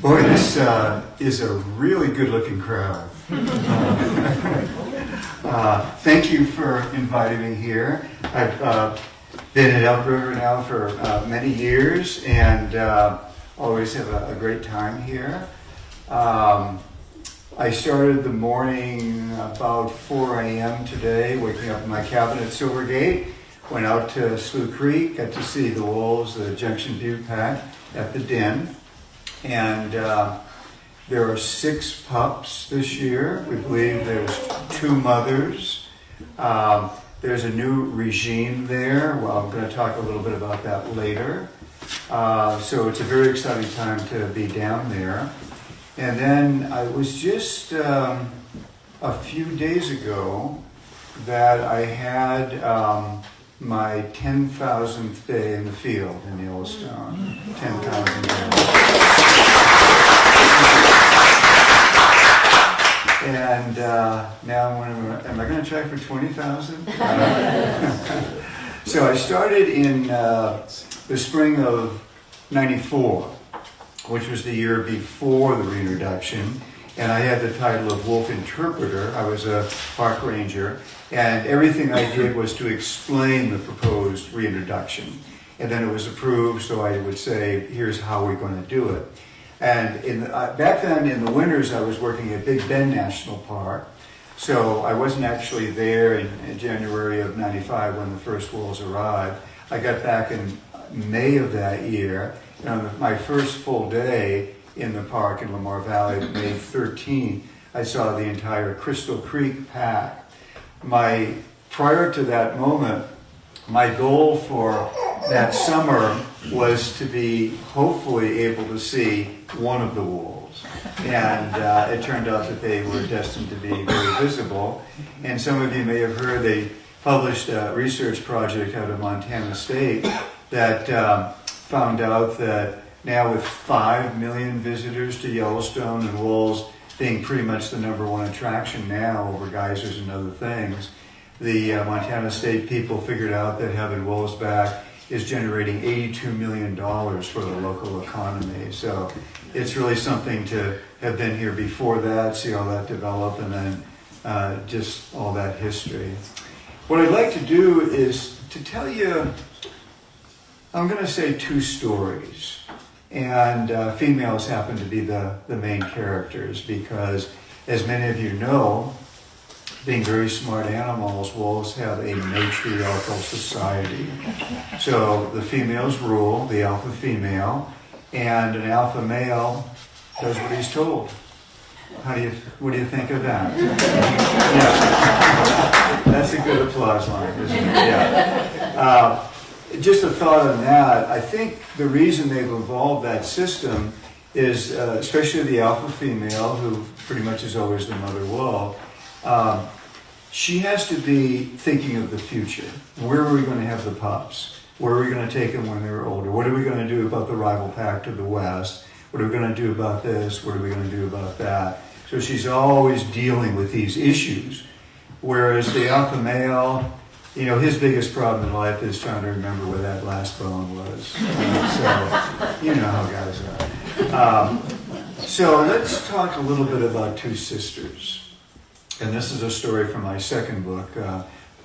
Boy, this is a really good-looking crowd. Thank you for inviting me here. I've been at Elk River now for many years, and always have a great time here. I started the morning about 4 a.m. today, waking up in my cabin at Silvergate, went out to Slough Creek, got to see the wolves, the Junction Butte pack at the den. And there are 6 pups this year. We believe there's 2 mothers. There's a new regime there. Well, I'm going to talk a little bit about that later. So it's a very exciting time to be down there. And then I was just a few days ago that I had my 10,000th day in the field in Yellowstone. 10,000 days. And now, am I going to try for 20,000? So I started in the spring of '94, which was the year before the reintroduction, and I had the title of Wolf Interpreter. I was a park ranger, and everything I did was to explain the proposed reintroduction. And then it was approved, so I would say, here's how we're going to do it. And back then, in the winters, I was working at Big Bend National Park, so I wasn't actually there in January of '95 when the first wolves arrived. I got back in May of that year, and on my first full day in the park in Lamar Valley, May 13th, I saw the entire Crystal Creek pack. Prior to that moment, my goal for that summer was to be hopefully able to see one of the wolves. And it turned out that they were destined to be very visible. And some of you may have heard they published a research project out of Montana State that found out that now with 5 million visitors to Yellowstone and wolves being pretty much the #1 attraction now over geysers and other things, the Montana State people figured out that having wolves back is generating $82 million for the local economy. So it's really something to have been here before that, see all that develop, and then just all that history. What I'd like to do is to tell you, I'm going to say 2 stories. And females happen to be the main characters because, as many of you know, being very smart animals, wolves have a matriarchal society. So the females rule, the alpha female, and an alpha male does what he's told. What do you think of that? Yeah. That's a good applause line, isn't it? Yeah. Just a thought on that. I think the reason they've evolved that system is, especially the alpha female, who pretty much is always the mother wolf, she has to be thinking of the future. Where are we going to have the pups? Where are we going to take them when they're older? What are we going to do about the rival pack to the west? What are we going to do about this? What are we going to do about that? So she's always dealing with these issues. Whereas the alpha male, you know, his biggest problem in life is trying to remember where that last bone was. So, you know how guys are. So let's talk a little bit about 2 sisters. And this is a story from my second book,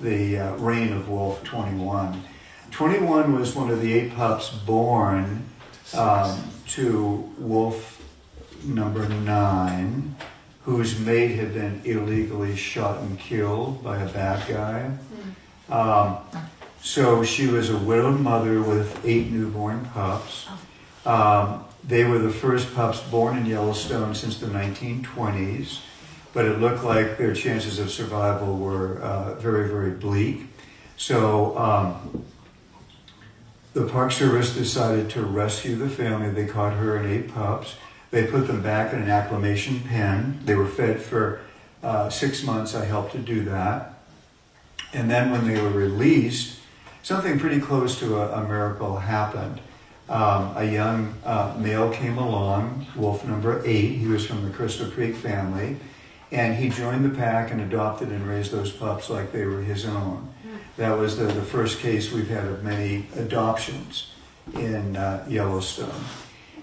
The Reign of Wolf 21. 21 was one of the 8 pups born to wolf number 9, whose mate had been illegally shot and killed by a bad guy. So she was a widowed mother with 8 newborn pups. They were the first pups born in Yellowstone since the 1920s, but it looked like their chances of survival were very, very bleak. So the Park Service decided to rescue the family. They caught her and 8 pups. They put them back in an acclimation pen. They were fed for 6 months. I helped to do that. And then when they were released, something pretty close to a miracle happened. A young male came along, wolf number 8. He was from the Crystal Creek family. And he joined the pack and adopted and raised those pups like they were his own. That was the first case we've had of many adoptions in Yellowstone.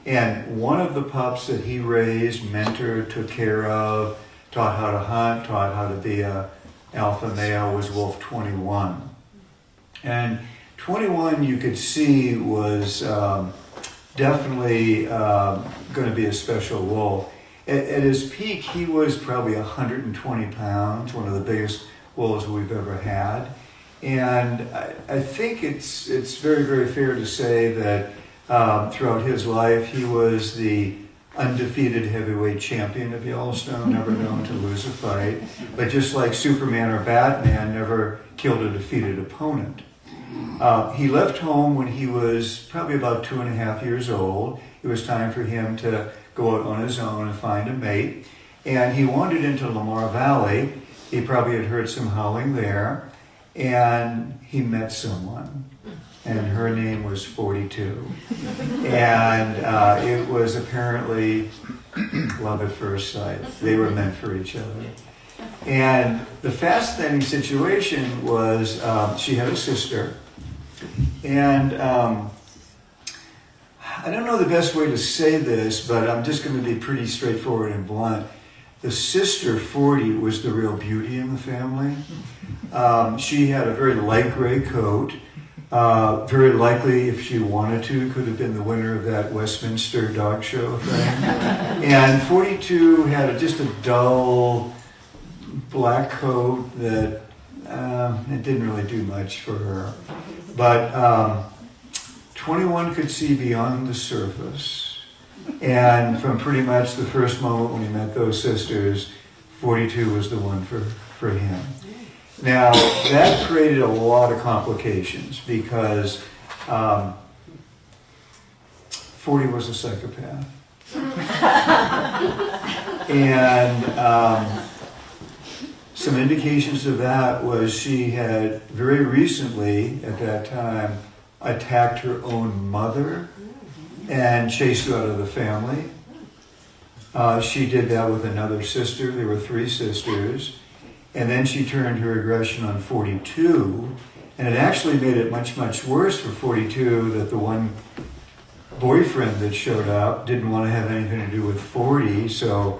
And one of the pups that he raised, mentored, took care of, taught how to hunt, taught how to be a alpha male was Wolf 21. And 21 you could see was definitely going to be a special wolf. At his peak, he was probably 120 pounds, one of the biggest wolves we've ever had. And I think it's very, very fair to say that throughout his life, he was the undefeated heavyweight champion of Yellowstone, never known to lose a fight. But just like Superman or Batman, never killed a defeated opponent. He left home when he was probably about 2.5 years old. It was time for him to go out on his own and find a mate. And he wandered into Lamar Valley. He probably had heard some howling there. And he met someone. And her name was 42. And it was apparently love at first sight. They were meant for each other. And the fascinating situation was she had a sister. And I don't know the best way to say this, but I'm just going to be pretty straightforward and blunt. The sister, 40, was the real beauty in the family. She had a very light gray coat. Very likely, if she wanted to, could have been the winner of that Westminster dog show thing. And 42 had just a dull black coat that it didn't really do much for her. But 21 could see beyond the surface. And from pretty much the first moment when he met those sisters, 42 was the one for him. Now, that created a lot of complications because 40 was a psychopath. And some indications of that was she had very recently, at that time, attacked her own mother and chased her out of the family. She did that with another sister. There were 3 sisters. And then she turned her aggression on 42. And it actually made it much, much worse for 42 that the one boyfriend that showed up didn't want to have anything to do with 40. So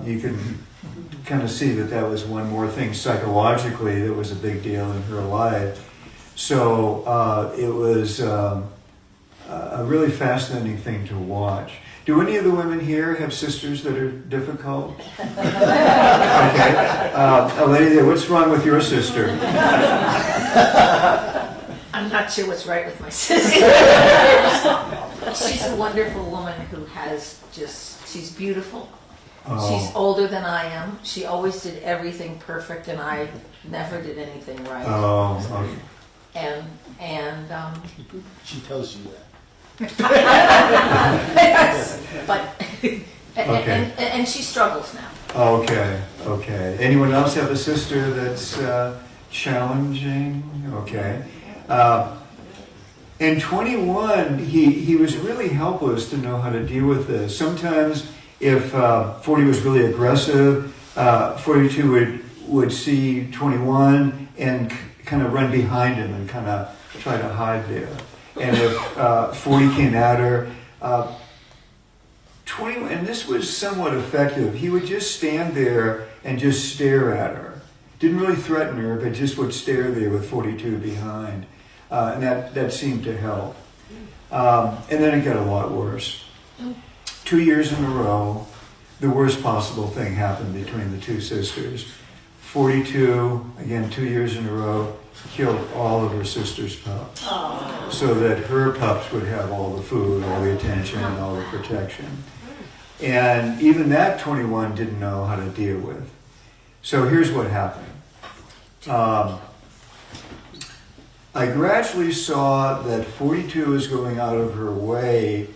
you can kind of see that was one more thing psychologically that was a big deal in her life. So it was a really fascinating thing to watch. Do any of the women here have sisters that are difficult? Okay. A lady there, what's wrong with your sister? I'm not sure what's right with my sister. She's a wonderful woman who she's beautiful. Oh. She's older than I am. She always did everything perfect and I never did anything right. Oh, okay. And She tells you that. but Okay. and she struggles now. Okay. Anyone else have a sister that's challenging? Okay. In 21, he was really helpless to know how to deal with this. Sometimes if 40 was really aggressive, 42 would see 21 and kind of run behind him and kind of try to hide there. And if 40 came at her, 21, and this was somewhat effective, he would just stand there and just stare at her. Didn't really threaten her, but just would stare there with 42 behind. And that seemed to help. And then it got a lot worse. 2 years in a row, the worst possible thing happened between the 2 sisters. 42, again, 2 years in a row, killed all of her sister's pups. Aww. So that her pups would have all the food, all the attention, and all the protection. And even that 21 didn't know how to deal with. So here's what happened. I gradually saw that 42 was going out of her way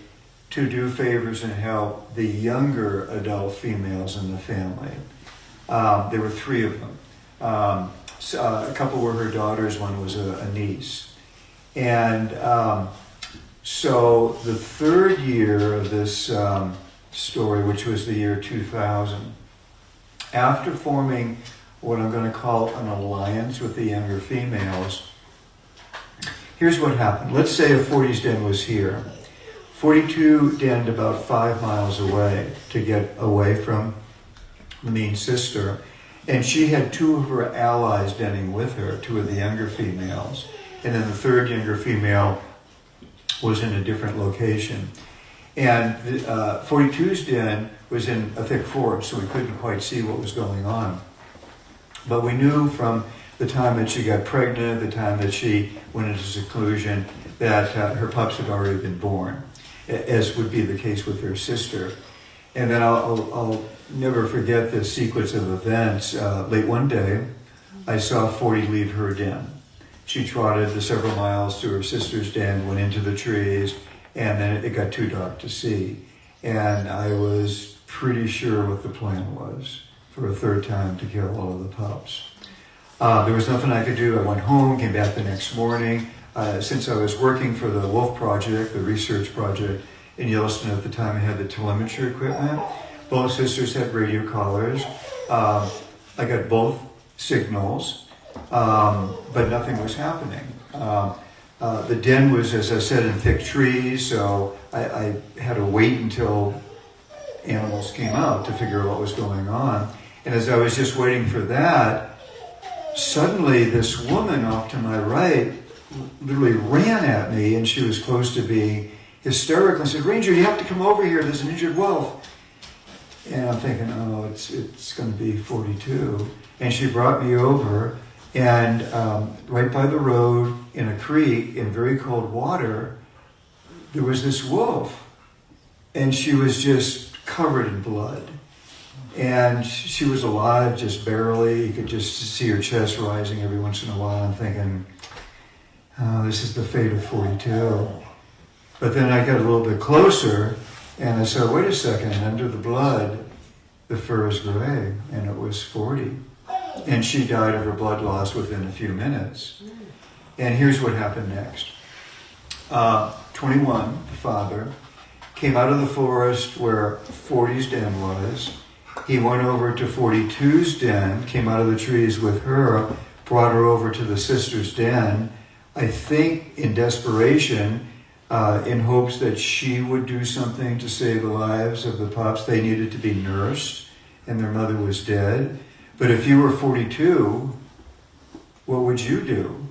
to do favors and help the younger adult females in the family. There were 3 of them. A couple were her daughters, one was a niece. And so the 3rd year of this story, which was the year 2000, after forming what I'm going to call an alliance with the younger females, here's what happened. Let's say if 40's den was here. 42 denned about 5 miles away to get away from the mean sister. And she had 2 of her allies denning with her, 2 of the younger females. And then the 3rd younger female was in a different location. And 42's den was in a thick forest, so we couldn't quite see what was going on. But we knew from the time that she got pregnant, the time that she went into seclusion, that her pups had already been born, as would be the case with her sister. And then I'll never forget the sequence of events. Late one day, I saw 40 leave her den. She trotted the several miles to her sister's den, went into the trees, and then it got too dark to see. And I was pretty sure what the plan was for a 3rd time to kill all of the pups. There was nothing I could do. I went home, came back the next morning. Since I was working for the Wolf Project, the research project in Yellowstone at the time, I had the telemetry equipment. Both sisters had radio collars. I got both signals, but nothing was happening. The den was, as I said, in thick trees, so I had to wait until animals came out to figure out what was going on. And as I was just waiting for that, suddenly this woman off to my right literally ran at me, and she was close to being hysterical and said, "Ranger, you have to come over here, there's an injured wolf." And I'm thinking, oh, it's going to be 42. And she brought me over, and right by the road in a creek in very cold water, there was this wolf. And she was just covered in blood. And she was alive, just barely. You could just see her chest rising every once in a while. I'm thinking, oh, this is the fate of 42. But then I got a little bit closer, and I said, wait a second, under the blood, the fur is gray, and it was 40. And she died of her blood loss within a few minutes. And here's what happened next. 21, the father, came out of the forest where 40's den was. He went over to 42's den, came out of the trees with her, brought her over to the sister's den, I think in desperation, in hopes that she would do something to save the lives of the pups. They needed to be nursed, and their mother was dead. But if you were 42, what would you do?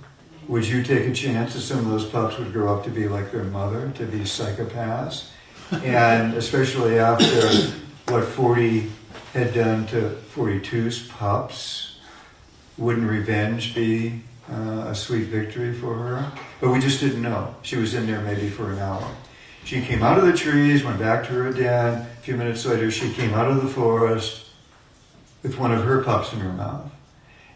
Would you take a chance that some of those pups would grow up to be like their mother, to be psychopaths? And especially after what 40 had done to 42's pups, wouldn't revenge be a sweet victory for her? But we just didn't know. She was in there maybe for an hour. She came out of the trees, went back to her den. A few minutes later, she came out of the forest with one of her pups in her mouth.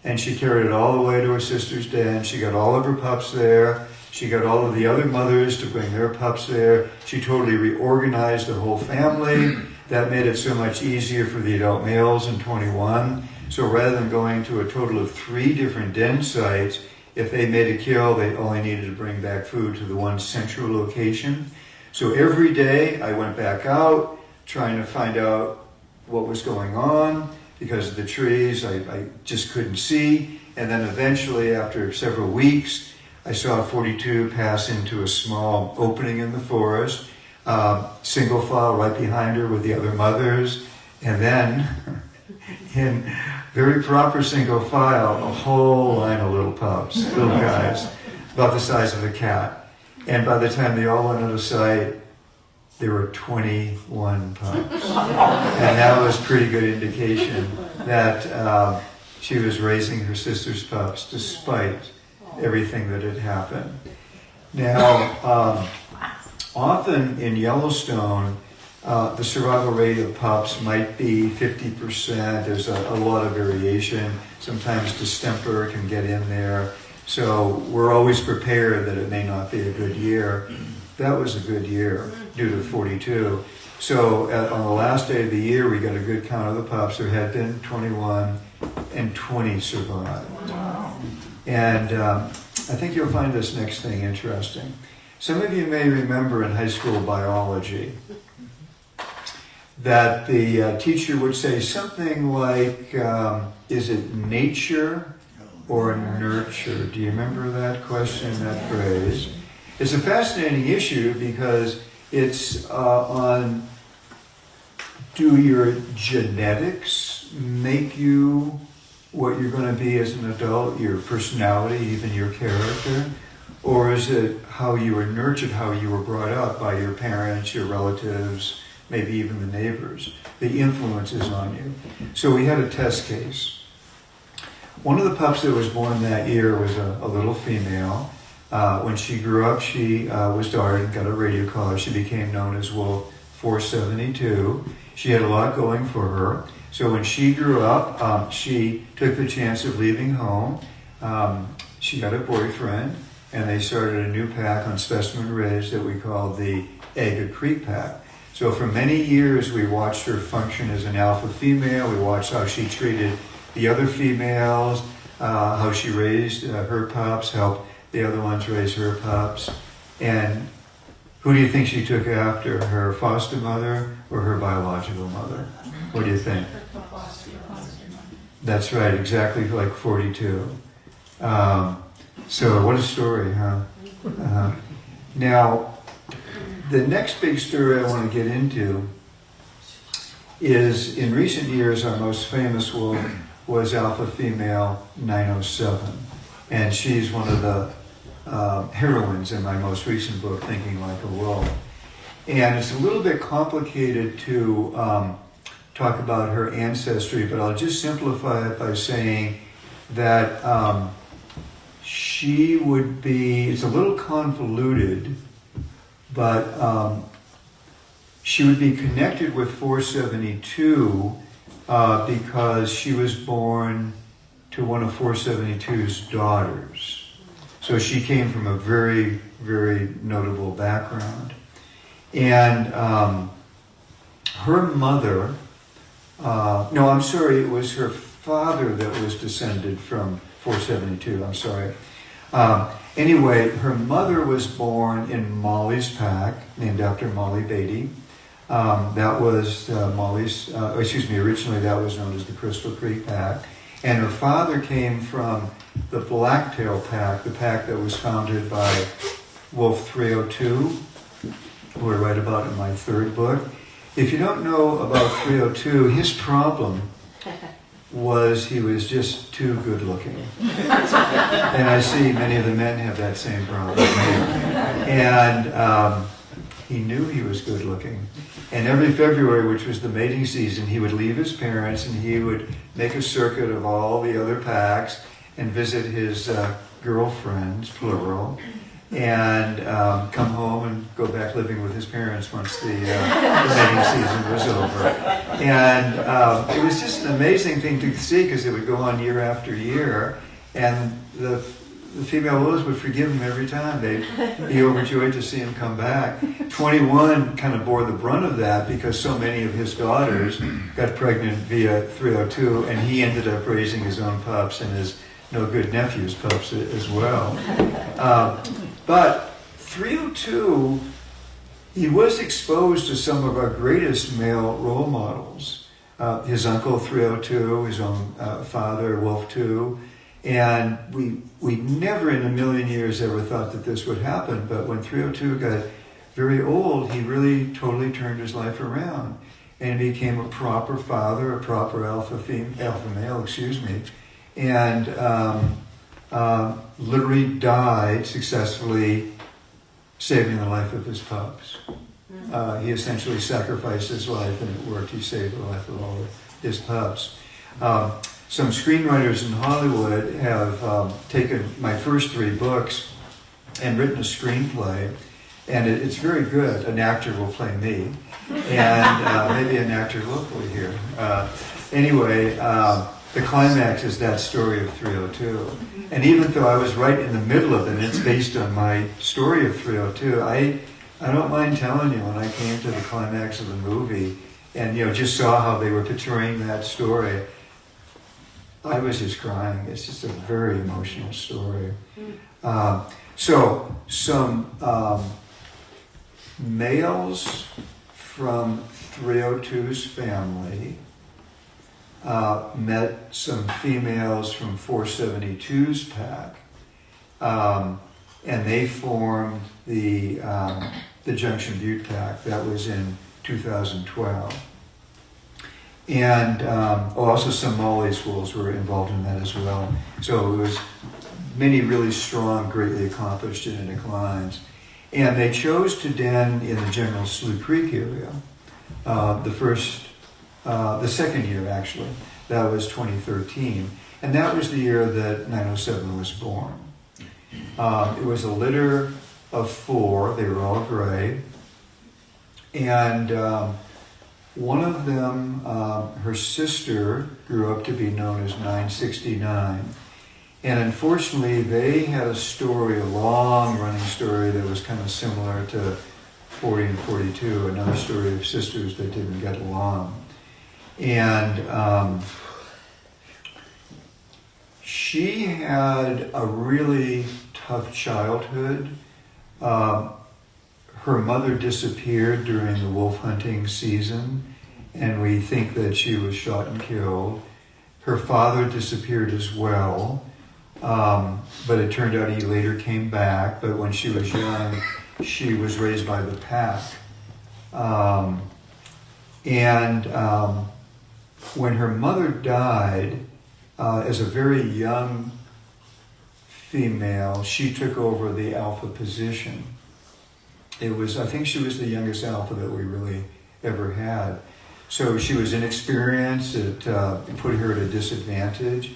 And she carried it all the way to her sister's den. She got all of her pups there. She got all of the other mothers to bring their pups there. She totally reorganized the whole family. That made it so much easier for the adult males in 21. So rather than going to a total of 3 different den sites, if they made a kill, they only needed to bring back food to the one central location. So every day I went back out, trying to find out what was going on. Because of the trees, I just couldn't see. And then eventually, after several weeks, I saw 42 pass into a small opening in the forest, single file right behind her with the other mothers. And then, in very proper single file, a whole line of little pups, little guys, about the size of a cat. And by the time they all went out of sight, there were 21 pups. And that was pretty good indication that she was raising her sister's pups despite everything that had happened. Now, often in Yellowstone, the survival rate of pups might be 50%. There's a lot of variation. Sometimes distemper can get in there. So we're always prepared that it may not be a good year. That was a good year due to 42. So on the last day of the year, we got a good count of the pups. There had been 21, and 20 survived. Wow. And I think you'll find this next thing interesting. Some of you may remember in high school biology that the teacher would say something like, is it nature or nurture? Do you remember that question, that phrase? It's a fascinating issue because It's on, do your genetics make you what you're going to be as an adult, your personality, even your character? Or is it how you were nurtured, how you were brought up by your parents, your relatives, maybe even the neighbors, the influences on you? So we had a test case. One of the pups that was born that year was a little female. When she grew up, she was darted and got a radio collar. She became known as Wolf 472. She had a lot going for her. So when she grew up, she took the chance of leaving home. She got a boyfriend, and they started a new pack on Specimen Ridge that we called the Aga Creek Pack. So for many years, we watched her function as an alpha female. We watched how she treated the other females, how she raised her pups, helped the other ones raise her pups. And who do you think she took after? Her foster mother or her biological mother? What do you think? That's right, exactly like 42. So what a story, huh? Now, the next big story I want to get into is, in recent years, our most famous wolf was alpha female 907. And she's one of the heroines in my most recent book, Thinking Like a Wolf. And it's a little bit complicated to talk about her ancestry, but I'll just simplify it by saying that she would be, it's a little convoluted, but she would be connected with 472 because she was born to one of 472's daughters. So she came from a very, very notable background. And her mother, no, I'm sorry, it was her father that was descended from 472, I'm sorry. Anyway, her mother was born in Molly's pack, named after Molly Beatty. That was originally that was known as the Crystal Creek pack. And her father came from the Blacktail pack, the pack that was founded by Wolf 302, who I write about in my third book. If you don't know about 302, his problem was he was just too good looking. And I see many of the men have that same problem. And he knew he was good looking. And every February, which was the mating season, he would leave his parents and he would make a circuit of all the other packs and visit his girlfriends, plural, and come home and go back living with his parents once the mating season was over. And it was just an amazing thing to see because it would go on year after year, and the female wolves would forgive him every time. They'd be overjoyed to see him come back. 21 kind of bore the brunt of that because so many of his daughters got pregnant via 302, and he ended up raising his own pups and his no good nephew's pups as well. But 302, he was exposed to some of our greatest male role models. His uncle 302, his own father, Wolf 2. And we never in a million years ever thought that this would happen. But when 302 got very old, he really totally turned his life around and became a proper father, a proper alpha male, and literally died successfully saving the life of his pups. He essentially sacrificed his life, and it worked. He saved the life of all of his pups. Some screenwriters in Hollywood have taken my first 3 books and written a screenplay, and it's very good. An actor will play me, and maybe an actor locally here. Anyway, the climax is that story of 302. And even though I was right in the middle of it, and it's based on my story of 302, I don't mind telling you, when I came to the climax of the movie and just saw how they were portraying that story, I was just crying. It's just a very emotional story. So some males from 302's family met some females from 472's pack. and they formed the Junction Butte Pack. That was in 2012. And also some Molly's wolves were involved in that as well. So it was many really strong, greatly accomplished genetic lines. And they chose to den in the general Slough Creek area. The second year actually, that was 2013. And that was the year that 907 was born. It was a litter of 4, they were all gray. And one of them, her sister, grew up to be known as 969. And unfortunately, they had a story, a long running story that was kind of similar to 40 and 42, another story of sisters that didn't get along. And she had a really tough childhood. Her mother disappeared during the wolf hunting season, and we think that she was shot and killed. Her father disappeared as well, but it turned out he later came back. But when she was young, she was raised by the pack. When her mother died, as a very young female, she took over the alpha position. I think she was the youngest alpha that we really ever had. So she was inexperienced, it put her at a disadvantage.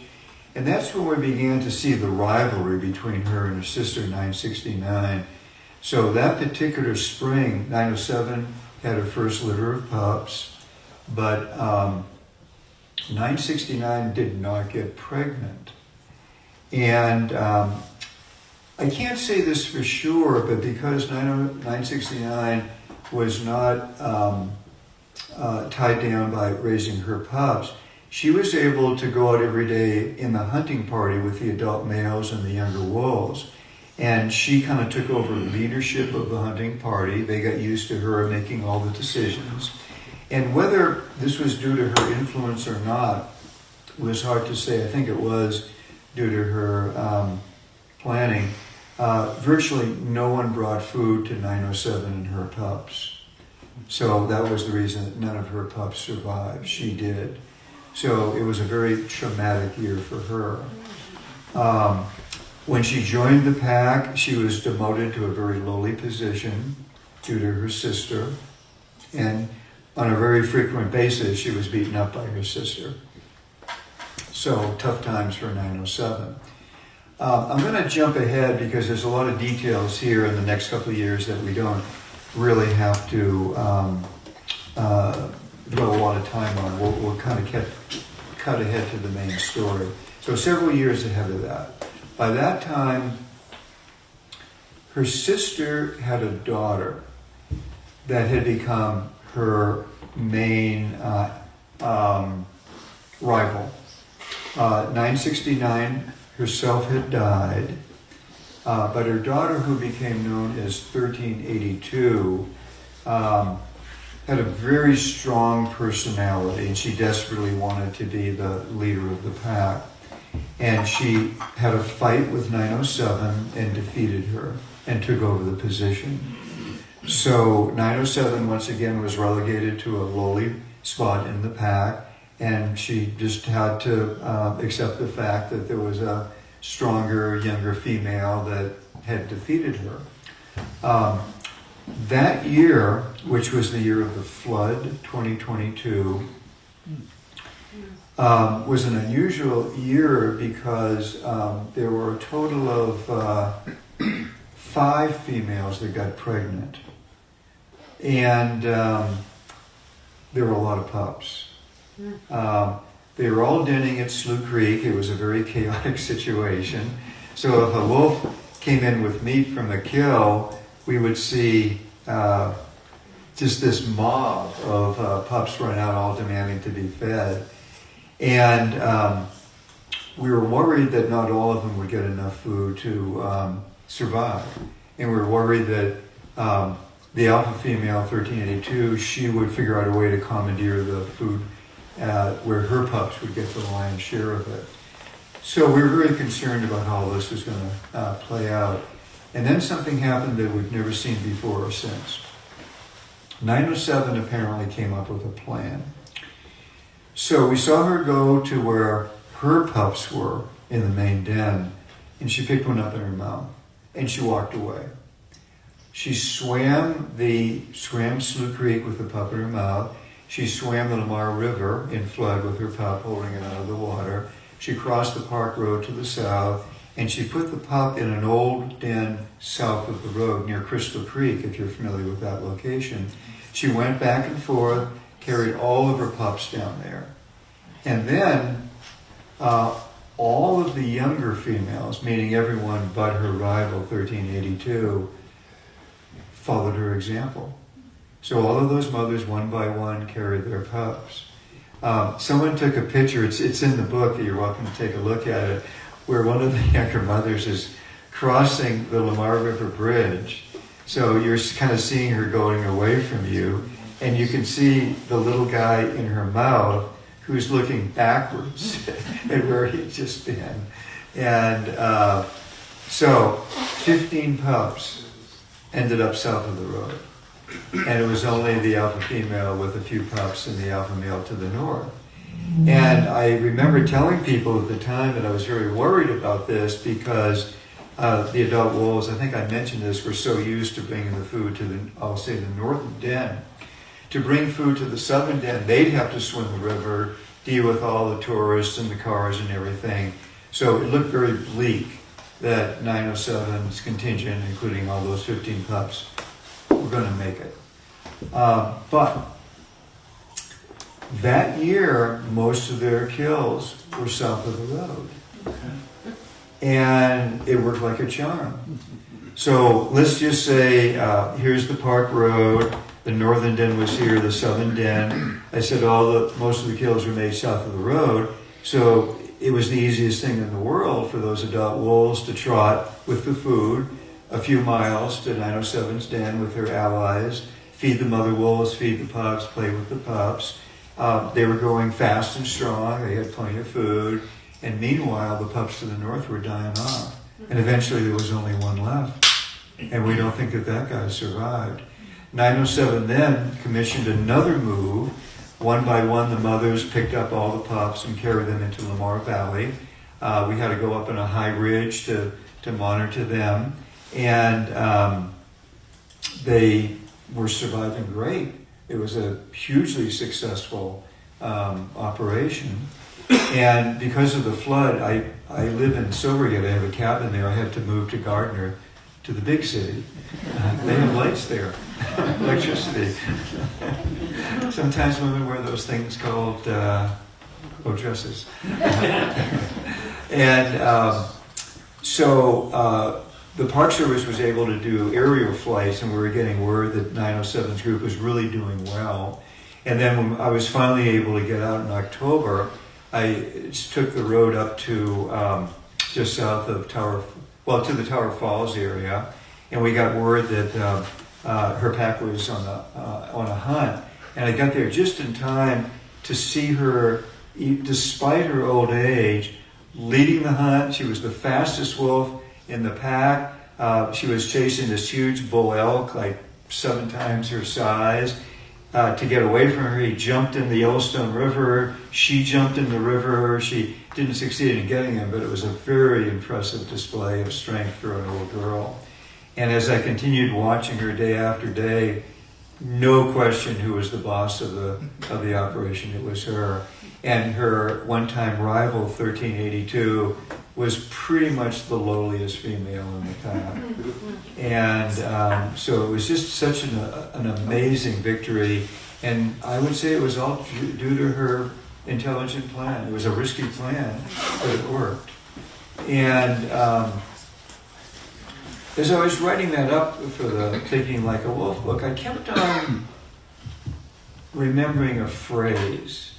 And that's when we began to see the rivalry between her and her sister, 969. So that particular spring, 907 had her first litter of pups, but 969 did not get pregnant. And I can't say this for sure, but because 969 was not tied down by raising her pups, she was able to go out every day in the hunting party with the adult males and the younger wolves. And she kind of took over leadership of the hunting party. They got used to her making all the decisions. And whether this was due to her influence or not was hard to say. I think it was due to her planning. Virtually no one brought food to 907 and her pups. So that was the reason that none of her pups survived. She did. So it was a very traumatic year for her. When she joined the pack, she was demoted to a very lowly position due to her sister. And on a very frequent basis, she was beaten up by her sister. So tough times for 907. I'm going to jump ahead because there's a lot of details here in the next couple of years that we don't really have to devote a lot of time on. We'll kind of cut ahead to the main story. So several years ahead of that. By that time, her sister had a daughter that had become her main rival. 969 herself had died, but her daughter, who became known as 1382, had a very strong personality, and she desperately wanted to be the leader of the pack. And she had a fight with 907 and defeated her and took over the position. So 907 once again was relegated to a lowly spot in the pack, and she just had to accept the fact that there was a stronger, younger female that had defeated her. That year, which was the year of the flood, 2022, was an unusual year because there were a total of 5 females that got pregnant. And there were a lot of pups. They were all denning at Slough Creek. It was a very chaotic situation. So if a wolf came in with meat from a kill, we would see just this mob of pups run out, all demanding to be fed. And we were worried that not all of them would get enough food to survive. And we were worried that the alpha female, 1382, she would figure out a way to commandeer the food where her pups would get the lion's share of it. So we were very concerned about how this was going to play out. And then something happened that we've never seen before or since. 907 apparently came up with a plan. So we saw her go to where her pups were in the main den, and she picked one up in her mouth, and she walked away. She swam Slough Creek with the pup in her mouth. She swam the Lamar River in flood with her pup holding it out of the water. She crossed the park road to the south, and she put the pup in an old den south of the road near Crystal Creek, if you're familiar with that location. She went back and forth, carried all of her pups down there. And then all of the younger females, meaning everyone but her rival, 1382, followed her example. So all of those mothers, one by one, carried their pups. Someone took a picture, it's in the book, you're welcome to take a look at it, where one of the younger mothers is crossing the Lamar River Bridge. So you're kind of seeing her going away from you, and you can see the little guy in her mouth who's looking backwards at where he'd just been. And so 15 pups ended up south of the road. And it was only the alpha female with a few pups and the alpha male to the north. And I remember telling people at the time that I was very worried about this because the adult wolves, I think I mentioned this, were so used to bringing the food to the northern den. To bring food to the southern den, they'd have to swim the river, deal with all the tourists and the cars and everything. So it looked very bleak that 907's contingent, including all those 15 pups, were going to make it. But that year, most of their kills were south of the road. And it worked like a charm. So let's just say, here's the park road, the northern den was here, the southern den. I said most of the kills were made south of the road. So it was the easiest thing in the world for those adult wolves to trot with the food a few miles to 907's den with her allies, feed the mother wolves, feed the pups, play with the pups. They were going fast and strong. They had plenty of food. And meanwhile, the pups to the north were dying off. And eventually there was only one left. And we don't think that guy survived. 907 then commissioned another move. One by one, the mothers picked up all the pups and carried them into Lamar Valley. We had to go up on a high ridge to monitor them. And they were surviving great. It was a hugely successful operation. And because of the flood, I live in Silvergate. I have a cabin there. I had to move to Gardner, to the big city. They have lights there, electricity. Sometimes women wear those things called dresses. And so the Park Service was able to do aerial flights, and we were getting word that 907's group was really doing well. And then when I was finally able to get out in October, I took the road up to just south of to the Tower Falls area, and we got word that her pack was on a hunt. And I got there just in time to see her, despite her old age, leading the hunt. She was the fastest wolf in the pack. She was chasing this huge bull elk, like 7 times her size. To get away from her, he jumped in the Yellowstone River. She jumped in the river. She didn't succeed in getting him, but it was a very impressive display of strength for an old girl. And as I continued watching her day after day, no question who was the boss of the operation. It was her. And her one-time rival, 1382, was pretty much the lowliest female in the pack. And so it was just such an amazing victory. And I would say it was all due to her intelligent plan. It was a risky plan, but it worked. And as I was writing that up for the Thinking Like a Wolf book, I kept on remembering a phrase.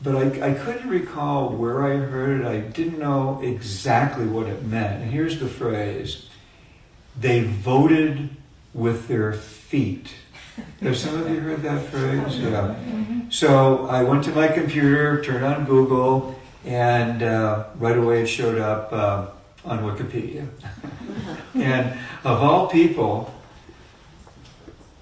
But I couldn't recall where I heard it. I didn't know exactly what it meant. And here's the phrase: they voted with their feet. Have some of you heard that phrase? Yeah. So I went to my computer, turned on Google, and right away it showed up on Wikipedia. And of all people,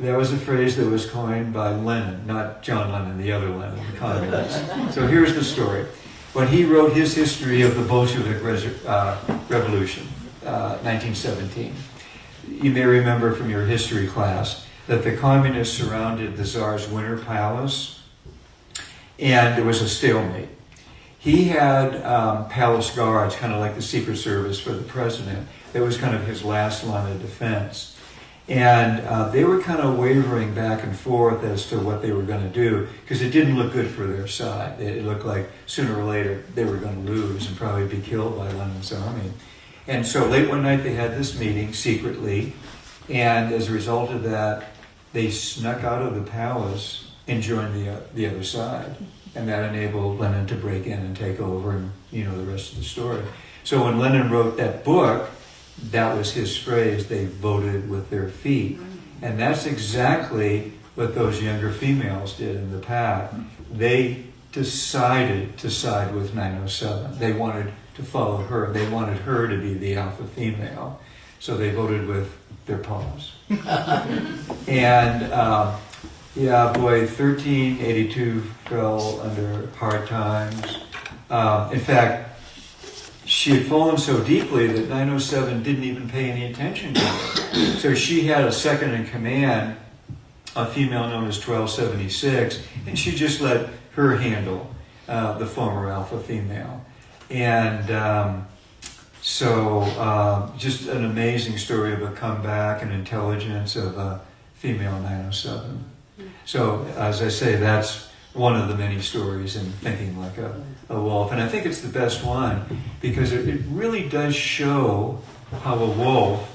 that was a phrase that was coined by Lenin, not John Lennon, the other Lenin, the communist. So here's the story. When he wrote his history of the Bolshevik Revolution, 1917, you may remember from your history class that the communists surrounded the Tsar's Winter Palace, and there was a stalemate. He had palace guards, kind of like the Secret Service for the president. That was kind of his last line of defense. And they were kind of wavering back and forth as to what they were going to do, because it didn't look good for their side. It looked like sooner or later they were going to lose and probably be killed by Lenin's army. And so late one night they had this meeting secretly, and as a result of that, they snuck out of the palace and joined the other side. And that enabled Lenin to break in and take over, and you know the rest of the story. So when Lenin wrote that book, that was his phrase, they voted with their feet. And that's exactly what those younger females did in the pack. They decided to side with 907. They wanted to follow her. They wanted her to be the alpha female. So they voted with their paws. And yeah, boy, 1382 fell under hard times. In fact, she had fallen so deeply that 907 didn't even pay any attention to her. So she had a second in command, a female known as 1276, and she just let her handle the former alpha female. And so just an amazing story of a comeback and intelligence of a female 907. So as I say, that's one of the many stories in Thinking Like a Wolf. And I think it's the best one because it really does show how a wolf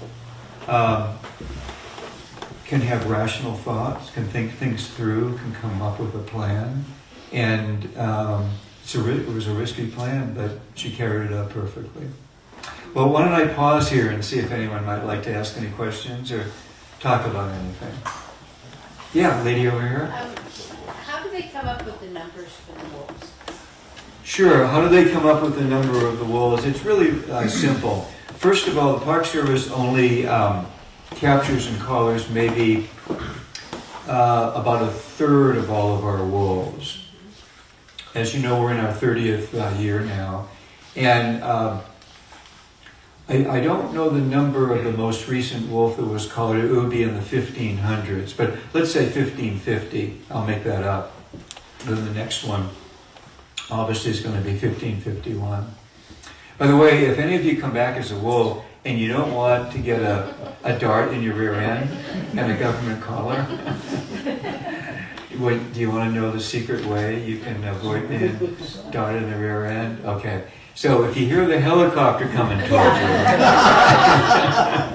can have rational thoughts, can think things through, can come up with a plan. And it was a risky plan, but she carried it out perfectly. Well, why don't I pause here and see if anyone might like to ask any questions or talk about anything. Yeah, lady over here. How do they come up with the numbers for the wolves? Sure. How do they come up with the number of the wolves? It's really simple. First of all, the Park Service only captures and collars maybe about a third of all of our wolves. As you know, we're in our 30th year now. And I don't know the number of the most recent wolf that was collared. It would be in the 1500s, but let's say 1550. I'll make that up. Then the next one obviously is going to be 1551. By the way, if any of you come back as a wolf and you don't want to get a dart in your rear end and a government collar, do you want to know the secret way you can avoid being darted in the rear end? Okay. So if you hear the helicopter coming towards you,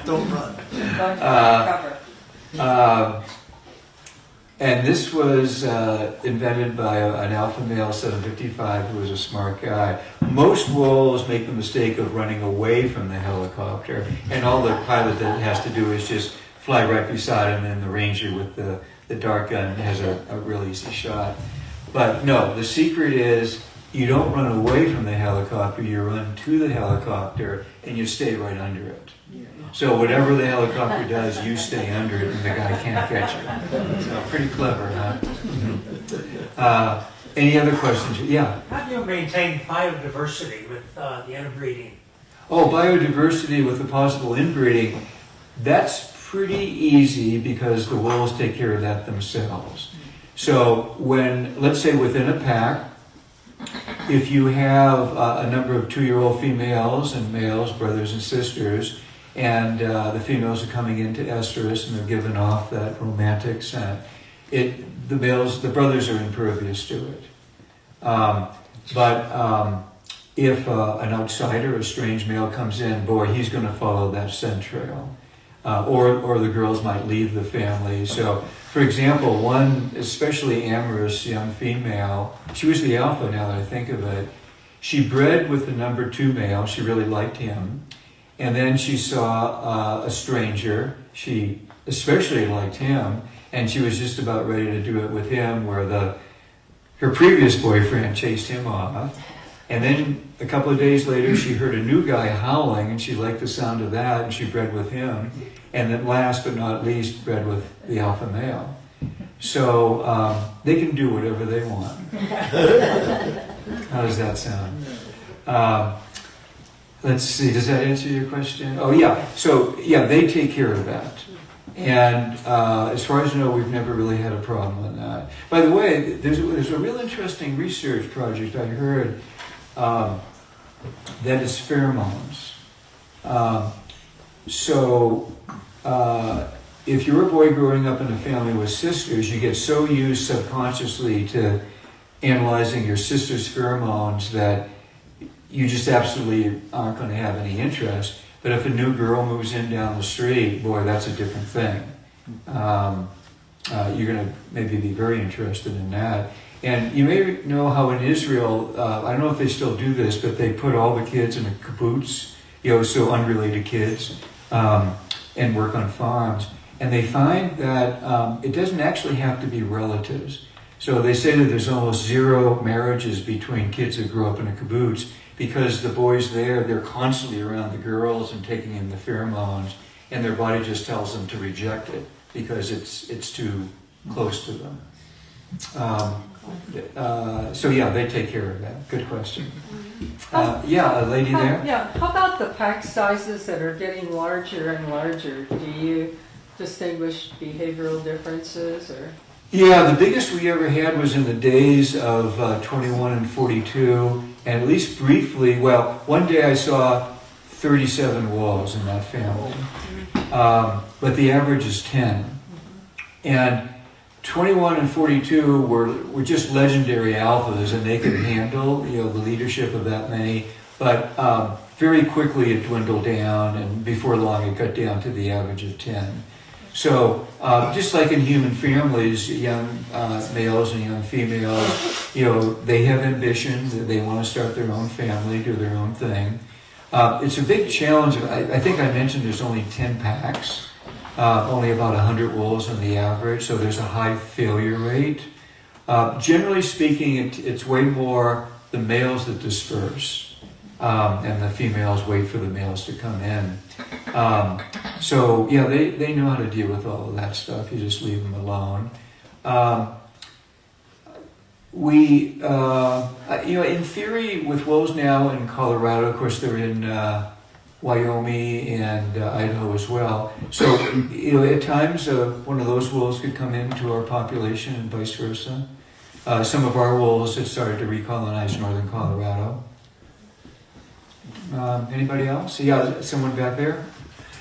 Don't run. and this was invented by an alpha male 755 who was a smart guy. Most wolves make the mistake of running away from the helicopter, and all the pilot that has to do is just fly right beside him, and the ranger with the dart gun has a real easy shot. But no, the secret is you don't run away from the helicopter, you run to the helicopter and you stay right under it. So whatever the helicopter does, you stay under it and the guy can't catch you. So pretty clever, huh? Any other questions? Yeah? How do you maintain biodiversity with the interbreeding? Oh, biodiversity with the possible inbreeding. That's pretty easy because the wolves take care of that themselves. So when, let's say within a pack, if you have a number of 2-year-old females and males, brothers and sisters, and the females are coming into estrus and they're giving off that romantic scent, the brothers are impervious to it. But if an outsider, a strange male comes in, boy, he's going to follow that scent trail. Or the girls might leave the family. So, for example, one especially amorous young female, she was the alpha now that I think of it, she bred with the number 2 male, she really liked him, and then she saw a stranger, she especially liked him, and she was just about ready to do it with him, where her previous boyfriend chased him off. And then a couple of days later, she heard a new guy howling, and she liked the sound of that, and she bred with him. And then last but not least, bred with the alpha male. So they can do whatever they want. How does that sound? Let's see, does that answer your question? Oh yeah, so yeah, they take care of that. And as far as I know, we've never really had a problem with that. By the way, there's a real interesting research project I heard that is pheromones. If you're a boy growing up in a family with sisters, you get so used subconsciously to analyzing your sister's pheromones that you just absolutely aren't going to have any interest. But if a new girl moves in down the street, boy, that's a different thing. You're going to maybe be very interested in that. And you may know how in Israel, I don't know if they still do this, but they put all the kids in a kibbutz, so unrelated kids, and work on farms. And they find that it doesn't actually have to be relatives. So they say that there's almost zero marriages between kids that grew up in a kibbutz because the boys there, they're constantly around the girls and taking in the pheromones, and their body just tells them to reject it because it's too close to them. So yeah, they take care of that. Good question. Yeah, a lady there? Yeah, how about the pack sizes that are getting larger and larger? Do you distinguish behavioral differences or? Yeah, the biggest we ever had was in the days of 21 and 42, and at least briefly, well, one day I saw 37 wolves in that family, but the average is 10. And 21 and 42 were just legendary alphas, and they could handle the leadership of that many, but very quickly it dwindled down, and before long it got down to the average of 10. So just like in human families, young males and young females, they have ambition, they want to start their own family, do their own thing. It's a big challenge. I think I mentioned there's only 10 packs, only about 100 wolves on the average, so there's a high failure rate. Generally speaking, it's way more the males that disperse, and the females wait for the males to come in. So yeah, they know how to deal with all of that stuff. You just leave them alone. In theory, with wolves now in Colorado, of course they're in Wyoming and Idaho as well. So at times one of those wolves could come into our population and vice versa. Some of our wolves have started to recolonize northern Colorado. Anybody else? Yeah, someone back there?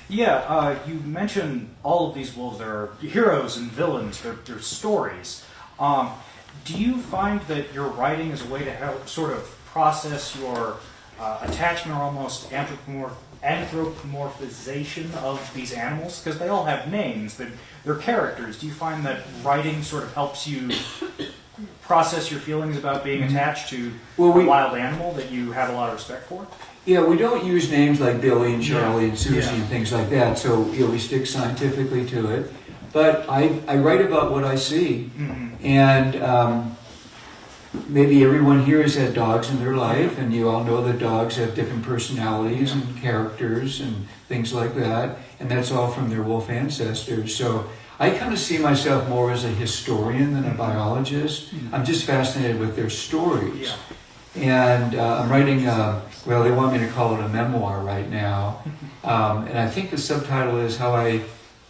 Yeah, you mentioned all of these wolves. There are heroes and villains. They're stories. Do you find that your writing is a way to help sort of process your attachment or almost anthropomorphization of these animals? Because they all have names. They're characters. Do you find that writing sort of helps you process your feelings about being attached to a wild animal that you have a lot of respect for? Yeah, we don't use names like Billy and Charlie and Susie and things like that, so we stick scientifically to it. But I write about what I see, and maybe everyone here has had dogs in their life, and you all know that dogs have different personalities and characters and things like that, and that's all from their wolf ancestors. So I kind of see myself more as a historian than a biologist. I'm just fascinated with their stories. And I'm writing, they want me to call it a memoir right now. And I think the subtitle is How I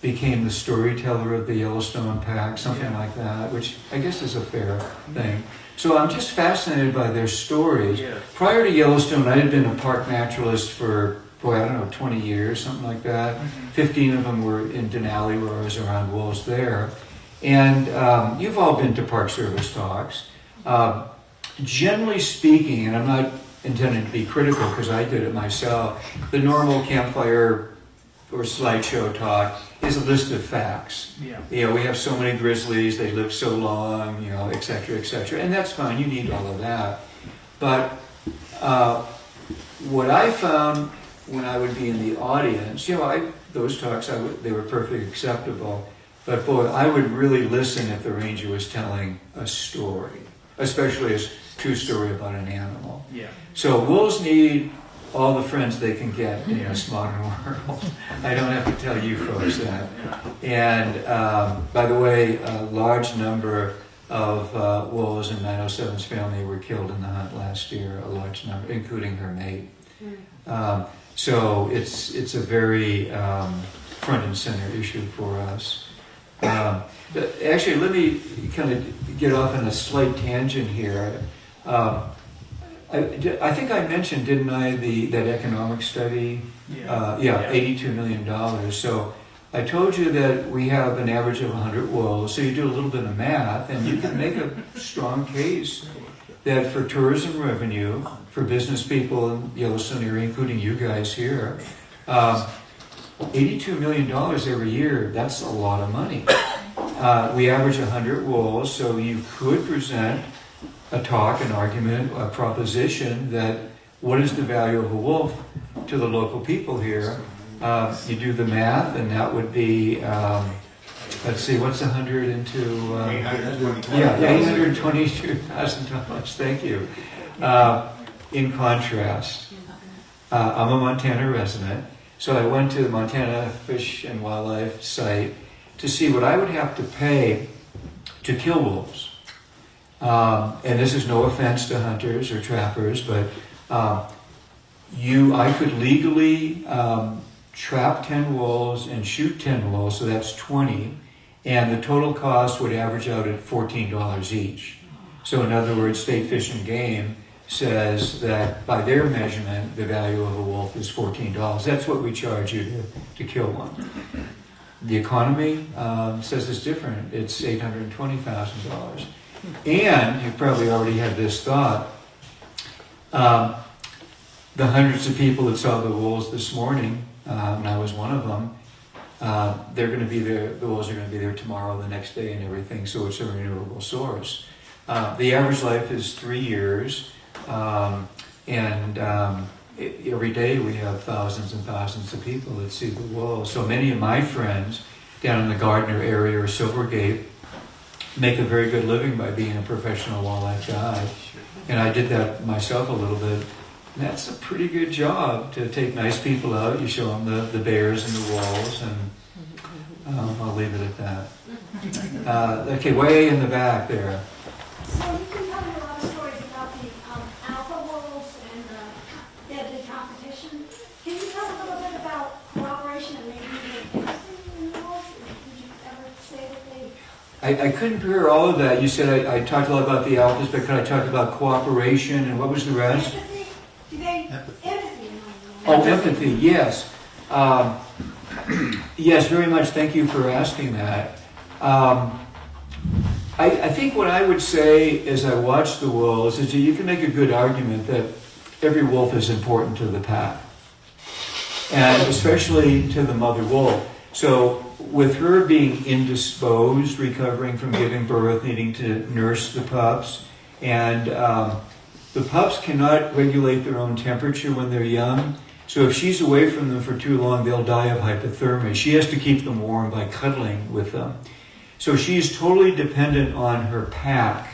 Became the Storyteller of the Yellowstone Pack, something like that, which I guess is a fair thing. So I'm just fascinated by their stories. Prior to Yellowstone, I had been a park naturalist for, 20 years, something like that. 15 of them were in Denali, where I was around wolves there. And you've all been to Park Service talks. Generally speaking, and I'm not intending to be critical because I did it myself, the normal campfire or slideshow talk is a list of facts. We have so many grizzlies, they live so long, et cetera, and that's fine, you need all of that. But what I found when I would be in the audience, those talks, they were perfectly acceptable, but boy, I would really listen if the ranger was telling a story. especially a true story about an animal. Yeah. So wolves need all the friends they can get in this modern world. I don't have to tell you folks that. And by the way, a large number of wolves in 907's family were killed in the hunt last year, a large number, including her mate. So it's a very front and center issue for us. But actually, let me kind of get off on a slight tangent here. I think I mentioned, didn't I, that economic study? Yeah. $82 million. So I told you that we have an average of 100 wolves. So you do a little bit of math, and you can make a strong case that for tourism revenue, for business people in Yellowstone area, including you guys here, $82 million every year, that's a lot of money. We average 100 wolves, so you could present a talk, an argument, a proposition that what is the value of a wolf to the local people here? You do the math, and that would be, let's see, what's 100 into... $822,000, thank you. In contrast, I'm a Montana resident, so I went to the Montana Fish and Wildlife site to see what I would have to pay to kill wolves. And this is no offense to hunters or trappers, but I could legally trap 10 wolves and shoot 10 wolves, so that's 20, and the total cost would average out at $14 each. So in other words, State Fish and Game says that by their measurement, the value of a wolf is $14. That's what we charge you to kill one. The economy says it's different. It's $820,000. And you've probably already had this thought. The hundreds of people that saw the wolves this morning, and I was one of them, they're going to be there. The wolves are going to be there tomorrow, the next day, and everything. So it's a renewable source. The average life is 3 years, and every day we have thousands and thousands of people that see the wolves. So many of my friends down in the Gardner area or Silvergate make a very good living by being a professional wildlife guide. And I did that myself a little bit. And that's a pretty good job to take nice people out. You show them the bears and the wolves, and I'll leave it at that. Okay, way in the back there. So you've been telling a lot of stories about the Alpha Wolves and the deadly competition. Can you tell a little bit about cooperation and maybe the empathy in the wolves? Did you ever say that they... I couldn't hear all of that. You said I talked a lot about the alphas, but could I talk about cooperation, and what was the rest? Empathy? Do they... Empathy. Oh, empathy, yes. Yes, very much. Thank you for asking that. I think what I would say as I watch the wolves is that you can make a good argument that every wolf is important to the pack, and especially to the mother wolf. So with her being indisposed, recovering from giving birth, needing to nurse the pups, and the pups cannot regulate their own temperature when they're young. So if she's away from them for too long, they'll die of hypothermia. She has to keep them warm by cuddling with them. So she's totally dependent on her pack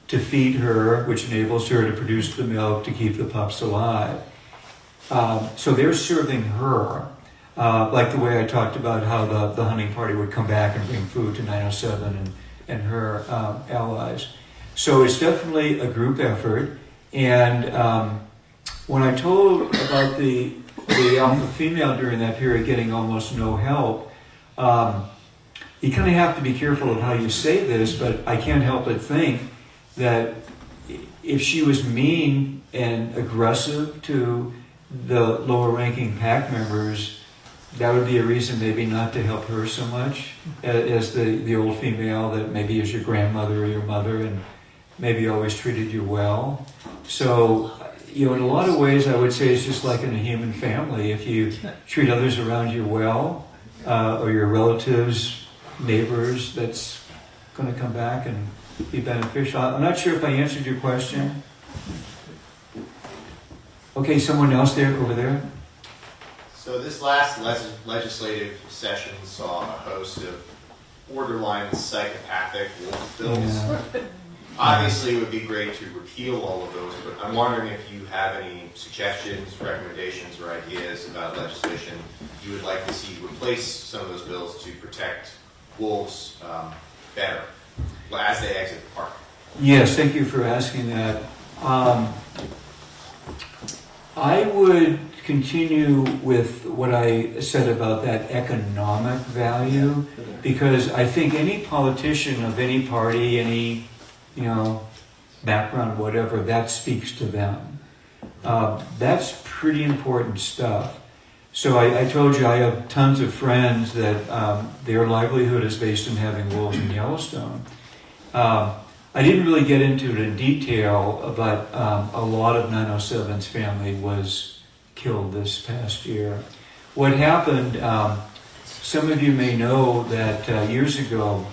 to feed her, which enables her to produce the milk to keep the pups alive. So they're serving her, like the way I talked about how the hunting party would come back and bring food to 907 and her allies. So it's definitely a group effort. And when I told about the alpha female during that period getting almost no help, you kind of have to be careful of how you say this, but I can't help but think that if she was mean and aggressive to the lower ranking pack members, that would be a reason maybe not to help her so much as the old female that maybe is your grandmother or your mother and maybe always treated you well. So, in a lot of ways I would say it's just like in a human family. If you treat others around you well, or your relatives, neighbors, that's going to come back and be beneficial. I'm not sure if I answered your question. Okay, someone else there, over there. So this last legislative session saw a host of borderline psychopathic wolf bills. Obviously, it would be great to repeal all of those, but I'm wondering if you have any suggestions, recommendations, or ideas about legislation you would like to see replace some of those bills to protect wolves better as they exit the park. Yes, thank you for asking that. I would continue with what I said about that economic value, because I think any politician of any party, any background, whatever, that speaks to them. That's pretty important stuff. So I told you I have tons of friends that their livelihood is based on having wolves in Yellowstone. I didn't really get into it in detail, but a lot of 907's family was killed this past year. What happened, some of you may know that years ago,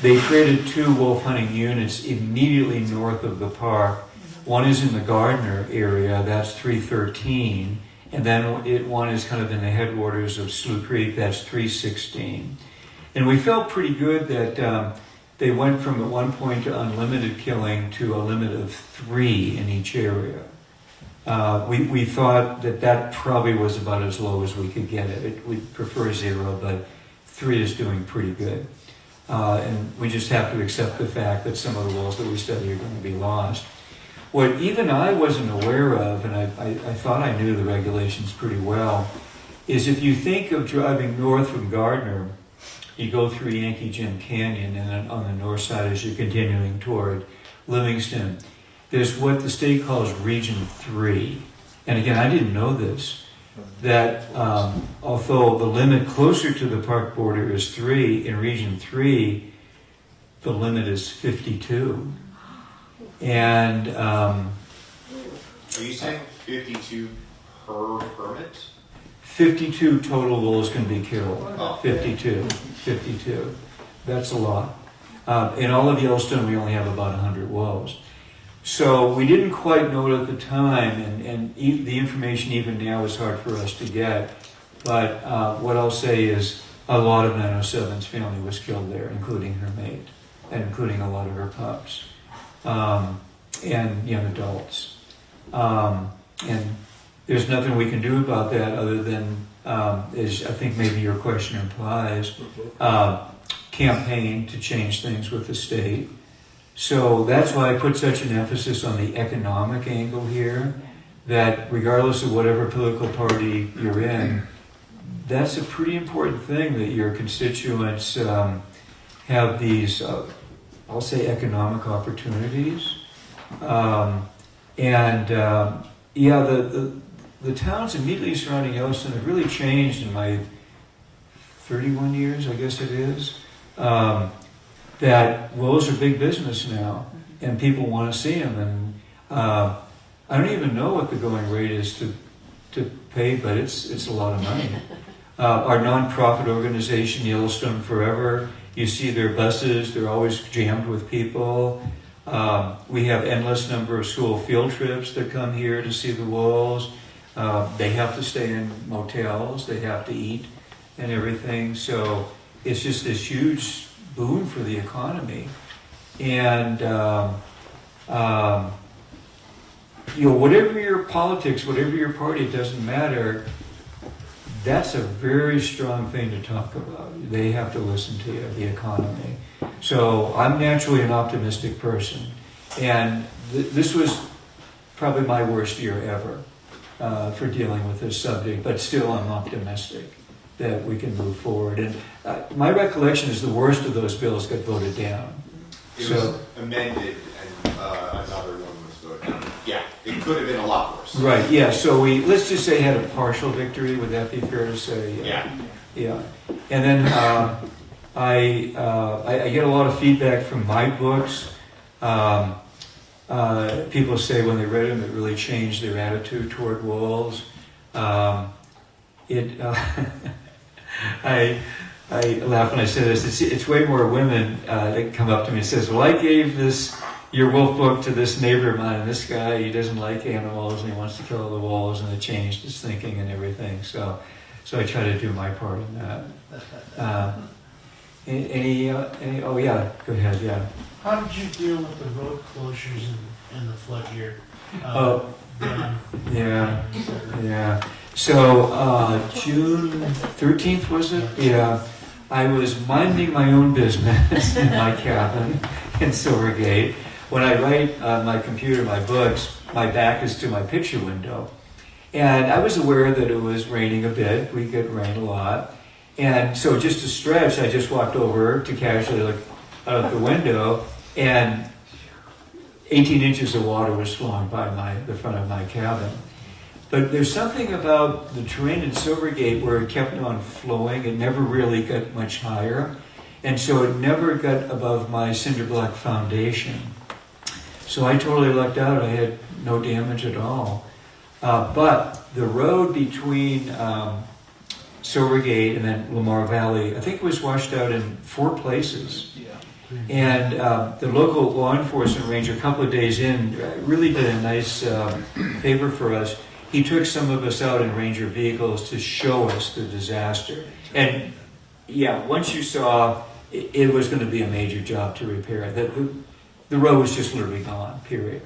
they created 2 wolf hunting units immediately north of the park. One is in the Gardner area, that's 313, and then one is kind of in the headwaters of Slough Creek, that's 316. And we felt pretty good that they went from at one point to unlimited killing to a limit of 3 in each area. We thought that probably was about as low as we could get it. We prefer 0, but 3 is doing pretty good. And we just have to accept the fact that some of the wolves that we study are going to be lost. What even I wasn't aware of, and I thought I knew the regulations pretty well, is if you think of driving north from Gardner, you go through Yankee Jim Canyon, and then on the north side as you're continuing toward Livingston, there's what the state calls Region 3. And again, I didn't know this, that although the limit closer to the park border is 3, in Region 3, the limit is 52. And Are you saying 52 per permit? 52 total wolves can be killed. Oh. 52. That's a lot. In all of Yellowstone, we only have about 100 wolves. So we didn't quite know it at the time, and the information even now is hard for us to get. But what I'll say is a lot of 907's family was killed there, including her mate, and including a lot of her pups, and young adults. And there's nothing we can do about that other than, as I think maybe your question implies, campaign to change things with the state. So that's why I put such an emphasis on the economic angle here, that regardless of whatever political party you're in, that's a pretty important thing, that your constituents have these, I'll say, economic opportunities. The towns immediately surrounding Yellowstone have really changed in my 31 years, I guess it is. That wolves are big business now, and people want to see them. And I don't even know what the going rate is to pay, but it's a lot of money. Our nonprofit organization, Yellowstone Forever, you see their buses; they're always jammed with people. We have endless number of school field trips that come here to see the wolves. They have to stay in motels, they have to eat and everything. So it's just this huge boon for the economy. And whatever your politics, whatever your party, it doesn't matter. That's a very strong thing to talk about. They have to listen to you, the economy. So I'm naturally an optimistic person. And this was probably my worst year ever for dealing with this subject, but still I'm optimistic that we can move forward. And my recollection is the worst of those bills got voted down. It was amended, and another one was voted down. Yeah, it could have been a lot worse. Right, yeah, so let's just say had a partial victory, would that be fair to say? Yeah. Yeah. And then I get a lot of feedback from my books. People say when they read them, it really changed their attitude toward wolves. I laugh when I say this. It's way more women that come up to me and says, "Well, I gave your wolf book to this neighbor of mine, and this guy, he doesn't like animals, and he wants to kill the wolves, and it changed his thinking and everything." So I try to do my part in that. Any, oh yeah, go ahead, yeah. How did you deal with the road closures in the flood year? Oh. Then, Yeah, et cetera? yeah. So, June 13th, was it? Yeah. I was minding my own business in my cabin in Silvergate. When I write on my computer my books, my back is to my picture window. And I was aware that it was raining a bit. We get rain a lot. And so just to stretch, I just walked over to casually look out the window, and 18 inches of water was flowing by the front of my cabin. But there's something about the terrain in Silvergate where it kept on flowing. It never really got much higher. And so it never got above my cinder block foundation. So I totally lucked out. I had no damage at all. But the road between Silvergate and then Lamar Valley, I think it was washed out in 4 places. And the local law enforcement ranger, a couple of days in, really did a nice favor for us. He took some of us out in ranger vehicles to show us the disaster. And yeah, once you saw, it was going to be a major job to repair it. The road was just literally gone, period.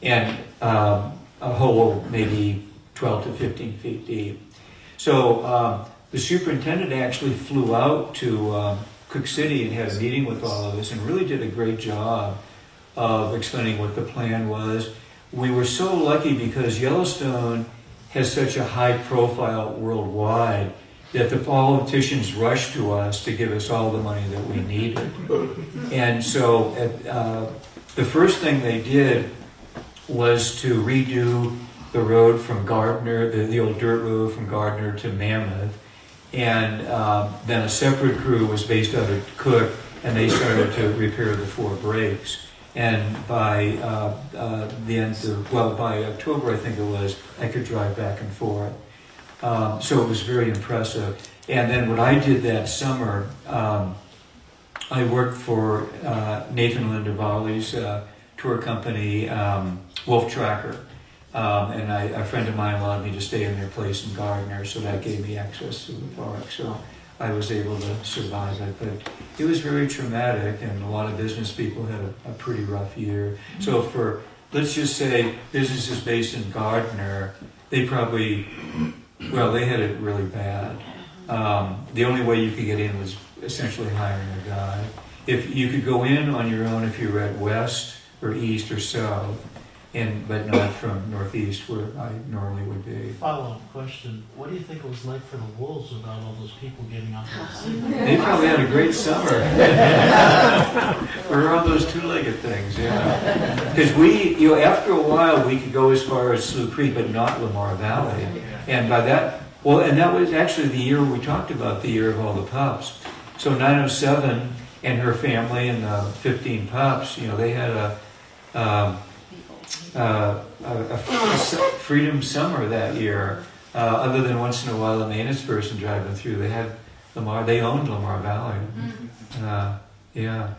And a hole maybe 12 to 15 feet deep. So the superintendent actually flew out to Cook City and had a meeting with all of us and really did a great job of explaining what the plan was. We were so lucky because Yellowstone has such a high profile worldwide that the politicians rushed to us to give us all the money that we needed. And so the first thing they did was to redo the road from Gardner, the old dirt road from Gardner to Mammoth. And then a separate crew was based out of Cook, and they started to repair the 4 breaks. And by the end of, by October, I think it was, I could drive back and forth. So it was very impressive. And then what I did that summer, I worked for Nathan Lindavalli's tour company, Wolf Tracker. And a friend of mine allowed me to stay in their place in Gardner, so that gave me access to the park. So I was able to survive it. But it was very traumatic, and a lot of business people had a pretty rough year. So for, let's just say, businesses based in Gardner, they probably, well, they had it really bad. The only way you could get in was essentially hiring a guide. If you could go in on your own if you were at west or east or south, but not from northeast where I normally would be. Follow-up question. What do you think it was like for the wolves without all those people getting out to the sea? They probably had a great summer. We were on those 2-legged things, yeah. Because after a while, we could go as far as Slough Creek, but not Lamar Valley. And by that, and that was actually the year we talked about, the year of all the pups. So 907 and her family and the 15 pups, they had a freedom summer that year. Other than once in a while a maintenance person driving through, they had they owned Lamar Valley. Yeah.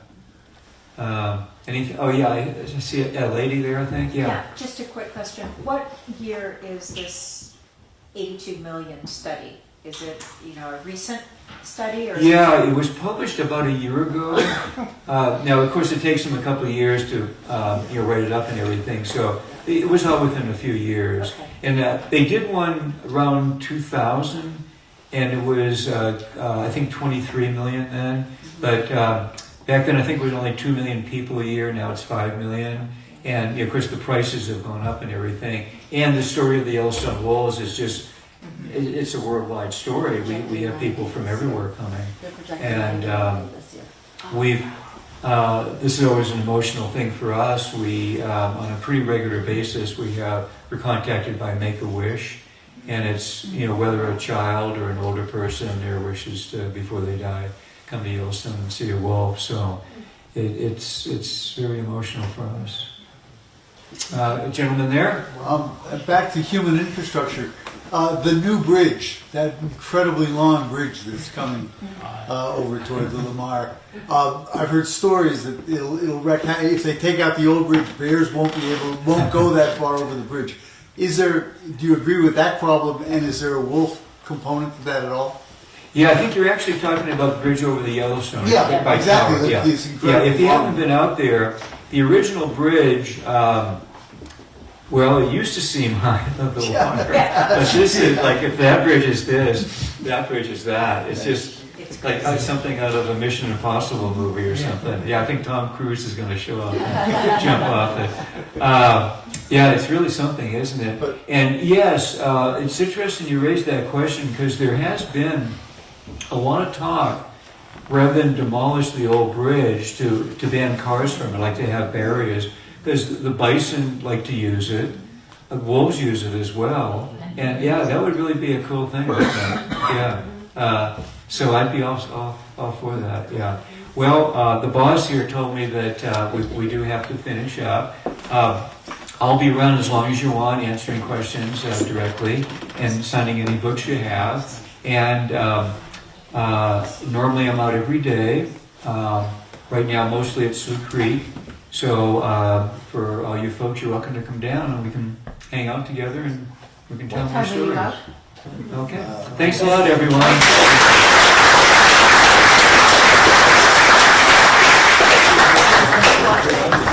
Oh yeah, I see a lady there, I think. Yeah. Just a quick question. What year is this 82 million study? Is it, a recent study? Or Yeah, it was published about a year ago. Now, of course, it takes them a couple of years to write it up and everything. So it was all within a few years. Okay. And they did one around 2000, and it was, I think, 23 million then. But back then, I think it was only 2 million people a year. Now it's 5 million. And, of course, the prices have gone up and everything. And the story of the Yellowstone wolves is just... It's a worldwide story. We have people from everywhere coming, and this is always an emotional thing for us. We, on a pretty regular basis, we're contacted by Make-A-Wish, and it's whether a child or an older person, their wishes to, before they die, come to Yellowstone and see a wolf. So it's very emotional for us. A gentleman there. Back to human infrastructure. The new bridge, that incredibly long bridge that's coming over toward the Lamar. I've heard stories that it'll wreck. If they take out the old bridge, bears won't go that far over the bridge. Do you agree with that problem? And is there a wolf component to that at all? Yeah, I think you're actually talking about the bridge over the Yellowstone. Yeah, by exactly. Tower, yeah. These Yeah, incredible if you haven't long- been out there, the original bridge, well, it used to seem high a little longer. But this is, like, if that bridge is this, that bridge is that. It's just like something out of a Mission Impossible movie or something. Yeah, I think Tom Cruise is going to show up and jump off it. Yeah, it's really something, isn't it? And yes, it's interesting you raised that question because there has been a lot of talk, rather than demolish the old bridge, to ban cars from it, like to have barriers, because the bison like to use it, wolves use it as well, and yeah, that would really be a cool thing. Yeah, so I'd be all for that. Yeah. Well, the boss here told me that we do have to finish up. I'll be around as long as you want, answering questions directly and signing any books you have. And normally I'm out every day. Right now, mostly at Sioux Creek. So for all you folks, you're welcome to come down and we can hang out together and we can tell more What time are you stories. out? Okay. Thanks a lot, everyone.